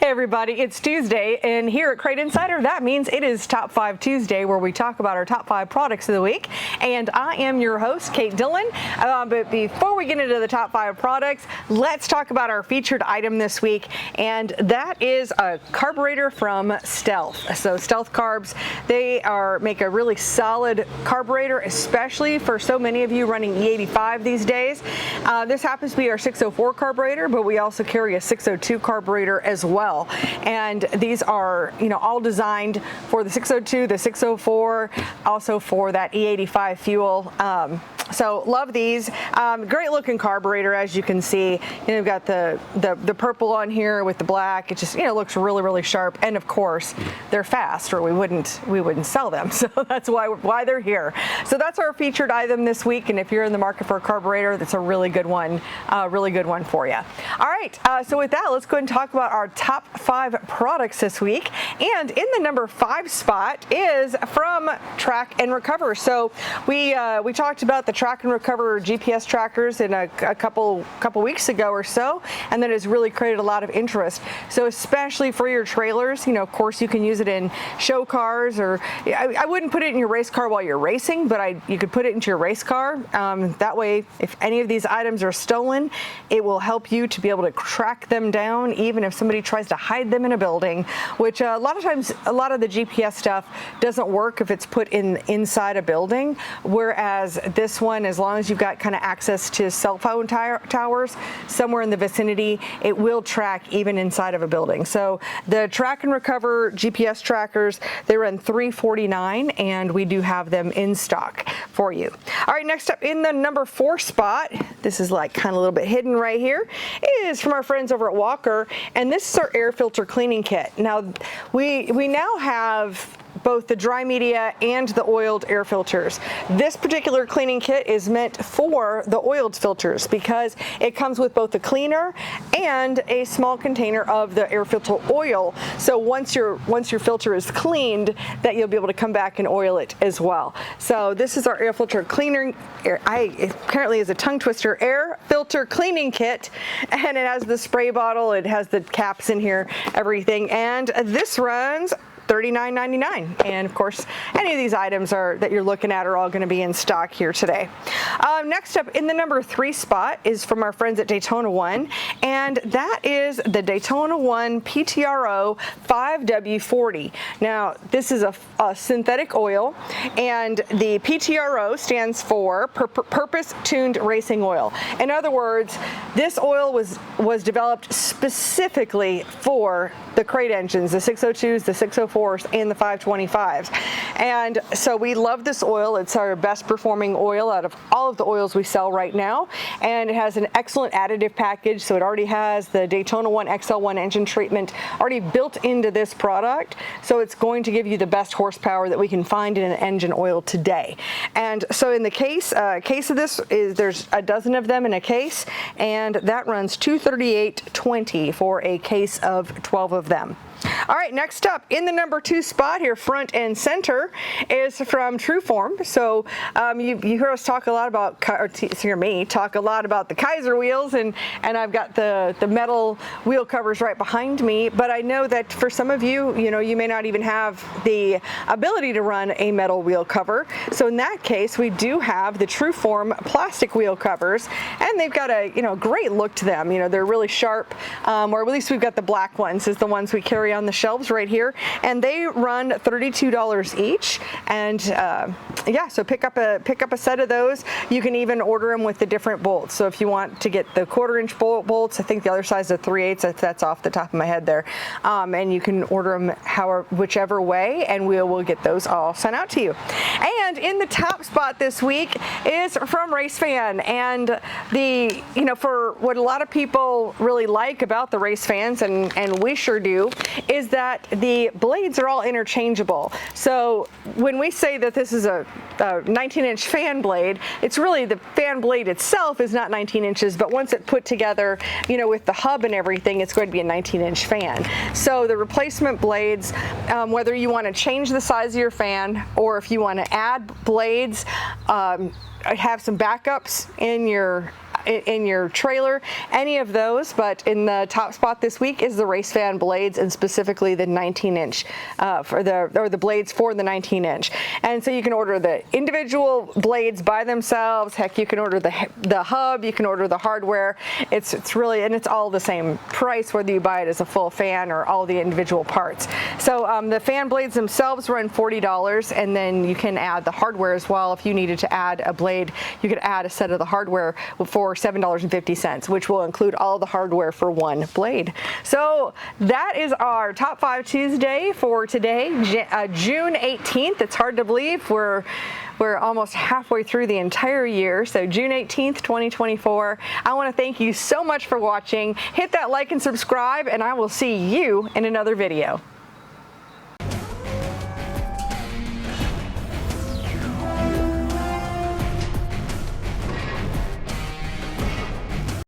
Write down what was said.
Hey everybody, it's Tuesday, and here at Crate Insider, that means it is Top 5 Tuesday, where we talk about our top 5 products of the week. And I am your host, Kate Dillon. But before we get into the top 5 products, let's talk about our featured item this week, and that is a carburetor from Stealth. So Stealth Carbs, they make a really solid carburetor, especially for so many of you running E85 these days. This happens to be our 604 carburetor, but we also carry a 602 carburetor as well. And these are, all designed for the 602, the 604, also for that E85 fuel. So love these. Great looking carburetor, as you can see. You've got the purple on here with the black. It just looks really, really sharp. And of course, they're fast, or we wouldn't sell them. So that's why they're here. So that's our featured item this week. And if you're in the market for a carburetor, that's a really good one for you. All right. So with that, let's go ahead and talk about our top 5 products this week. And in the number 5 spot is from Track and Recover. So we talked about the Track and Recover GPS trackers in a couple weeks ago or so, and that has really created a lot of interest. So especially for your trailers, of course you can use it in show cars, or I wouldn't put it in your race car while you're racing, but you could put it into your race car. That way, if any of these items are stolen, it will help you to be able to track them down, even if somebody tries to hide them in a building, which a lot of times, a lot of the GPS stuff doesn't work if it's put inside a building, whereas this one, as long as you've got kind of access to cell phone towers somewhere in the vicinity, it will track even inside of a building. So the Track and Recover GPS trackers, they run $349, and we do have them in stock for you. All right, next up in the number 4 spot, this is like kind of a little bit hidden right here, is from our friends over at Walker, and this is our air filter cleaning kit. Now we now have both the dry media and the oiled air filters. This particular cleaning kit is meant for the oiled filters because it comes with both the cleaner and a small container of the air filter oil. So once your filter is cleaned, that you'll be able to come back and oil it as well. So this is our air filter cleaner. It apparently is a tongue twister, air filter cleaning kit, and it has the spray bottle. It has the caps in here, everything, and this runs $39.99, and of course any of these items that you're looking at are all going to be in stock here today. Next up in the number 3 spot is from our friends at Daytona 1, and that is the Daytona 1 PTRO 5W40. Now this is a synthetic oil, and the PTRO stands for Purpose Tuned Racing Oil. In other words, this oil was developed specifically for the crate engines, the 602s, the 604s, and the 525s. And so we love this oil. It's our best performing oil out of all of the oils we sell right now. And it has an excellent additive package. So it already has the Daytona 1 XL1 engine treatment already built into this product. So it's going to give you the best horsepower that we can find in an engine oil today. And so in the case of this, there's a dozen of them in a case, and that runs $238.20 for a case of 12 of them. All right, next up in the number 2 spot here, front and center, is from Trueform. So you hear us talk a lot about, hear me talk a lot about the Kaiser wheels, and I've got the metal wheel covers right behind me. But I know that for some of you, you may not even have the ability to run a metal wheel cover. So in that case, we do have the Trueform plastic wheel covers, and they've got a great look to them. They're really sharp, or at least we've got the black ones is the ones we carry on the shelves right here, and they run $32 each. And so pick up a set of those. You can even order them with the different bolts. So if you want to get the 1/4-inch bolts, I think the other size is 3/8. That's off the top of my head there, and you can order them whichever way, and we'll get those all sent out to you. And in the top spot this week is from Race Fan, and for what a lot of people really like about the Race Fans, and we sure do, is that the blades are all interchangeable. So when we say that this is a 19-inch fan blade, it's really the fan blade itself is not 19 inches, but once it's put together, with the hub and everything, it's going to be a 19-inch fan. So the replacement blades, whether you want to change the size of your fan or if you want to add blades, have some backups in your in your trailer, any of those. But in the top spot this week is the race fan blades, and specifically the 19-inch the blades for the 19-inch. And so you can order the individual blades by themselves. Heck, you can order the hub, you can order the hardware. It's really, and it's all the same price whether you buy it as a full fan or all the individual parts. So the fan blades themselves run $40, and then you can add the hardware as well. If you needed to add a blade, you could add a set of the hardware for $7.50, which will include all the hardware for one blade. So that is our Top 5 Tuesday for today, June 18th. It's hard to believe we're almost halfway through the entire year. So June 18th, 2024. I want to thank you so much for watching. Hit that like and subscribe, and I will see you in another video.